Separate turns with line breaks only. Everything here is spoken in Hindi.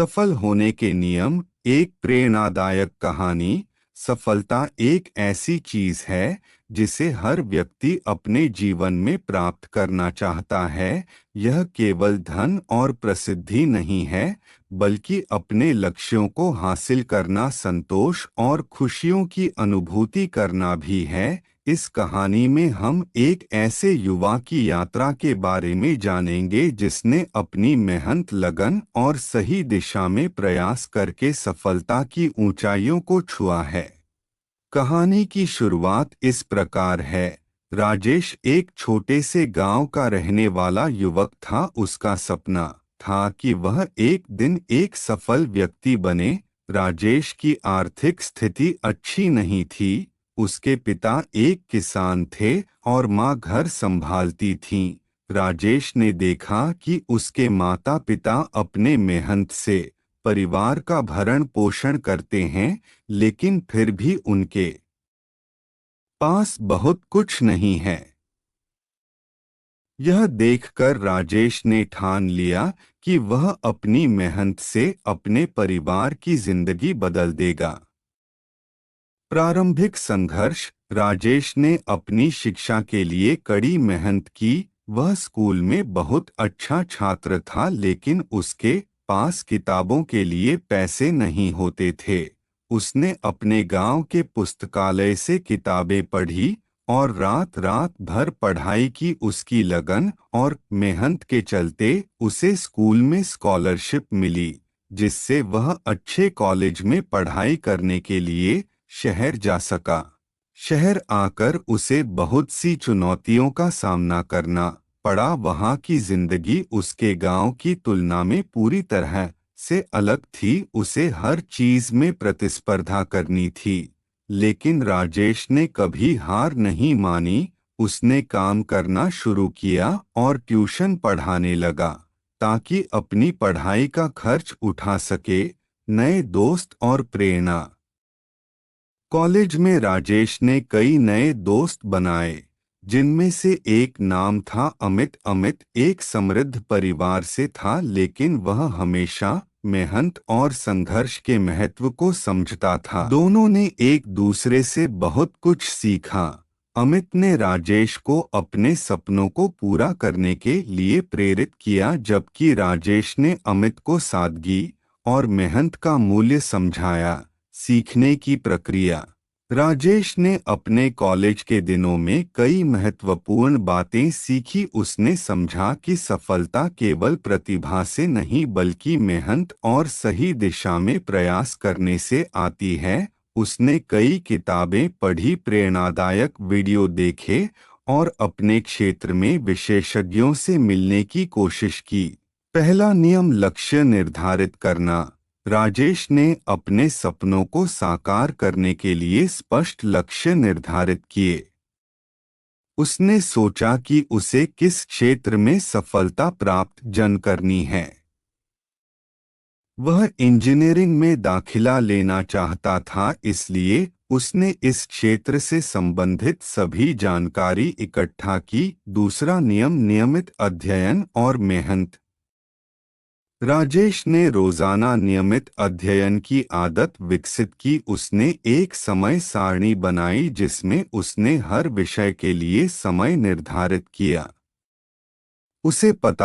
सफल होने के नियम। एक प्रेरणादायक कहानी। सफलता एक ऐसी चीज है जिसे हर व्यक्ति अपने जीवन में प्राप्त करना चाहता है। यह केवल धन और प्रसिद्धि नहीं है, बल्कि अपने लक्ष्यों को हासिल करना, संतोष और खुशियों की अनुभूति करना भी है। इस कहानी में हम एक ऐसे युवा की यात्रा के बारे में जानेंगे जिसने अपनी मेहनत, लगन और सही दिशा में प्रयास करके सफलता की ऊंचाइयों को छुआ है। कहानी की शुरुआत इस प्रकार है। राजेश एक छोटे से गांव का रहने वाला युवक था। उसका सपना था कि वह एक दिन एक सफल व्यक्ति बने। राजेश की आर्थिक स्थिति अच्छी नहीं थी। उसके पिता एक किसान थे और माँ घर संभालती थीं। राजेश ने देखा कि उसके माता पिता अपने मेहनत से परिवार का भरण पोषण करते हैं, लेकिन फिर भी उनके पास बहुत कुछ नहीं है। यह देखकर राजेश ने ठान लिया कि वह अपनी मेहनत से अपने परिवार की जिंदगी बदल देगा। प्रारंभिक संघर्ष। राजेश ने अपनी शिक्षा के लिए कड़ी मेहनत की। वह स्कूल में बहुत अच्छा छात्र था, लेकिन उसके पास किताबों के लिए पैसे नहीं होते थे। उसने अपने गांव के पुस्तकालय से किताबें पढ़ी और रात रात भर पढ़ाई की। उसकी लगन और मेहनत के चलते उसे स्कूल में स्कॉलरशिप मिली, जिससे वह अच्छे कॉलेज में पढ़ाई करने के लिए शहर जा सका। शहर आकर उसे बहुत सी चुनौतियों का सामना करना पड़ा। वहाँ की जिंदगी उसके गांव की तुलना में पूरी तरह से अलग थी। उसे हर चीज में प्रतिस्पर्धा करनी थी, लेकिन राजेश ने कभी हार नहीं मानी। उसने काम करना शुरू किया और ट्यूशन पढ़ाने लगा ताकि अपनी पढ़ाई का खर्च उठा सके। नए दोस्त और प्रेरणा। कॉलेज में राजेश ने कई नए दोस्त बनाए, जिनमें से एक नाम था अमित। अमित एक समृद्ध परिवार से था, लेकिन वह हमेशा मेहनत और संघर्ष के महत्व को समझता था। दोनों ने एक दूसरे से बहुत कुछ सीखा। अमित ने राजेश को अपने सपनों को पूरा करने के लिए प्रेरित किया, जबकि राजेश ने अमित को सादगी और मेहनत का मूल्य समझाया। सीखने की प्रक्रिया। राजेश ने अपने कॉलेज के दिनों में कई महत्वपूर्ण बातें सीखी। उसने समझा कि सफलता केवल प्रतिभा से नहीं, बल्कि मेहनत और सही दिशा में प्रयास करने से आती है। उसने कई किताबें पढ़ी, प्रेरणादायक वीडियो देखे और अपने क्षेत्र में विशेषज्ञों से मिलने की कोशिश की। पहला नियम, लक्ष्य निर्धारित करना। राजेश ने अपने सपनों को साकार करने के लिए स्पष्ट लक्ष्य निर्धारित किए। उसने सोचा कि उसे किस क्षेत्र में सफलता प्राप्त करनी है। वह इंजीनियरिंग में दाखिला लेना चाहता था, इसलिए उसने इस क्षेत्र से संबंधित सभी जानकारी इकट्ठा की। दूसरा नियम, नियमित अध्ययन और मेहनत। राजेश ने रोजाना नियमित अध्ययन की आदत विकसित की। उसने एक समय सारणी बनाई जिसमें उसने हर विषय के लिए समय निर्धारित किया। उसे पता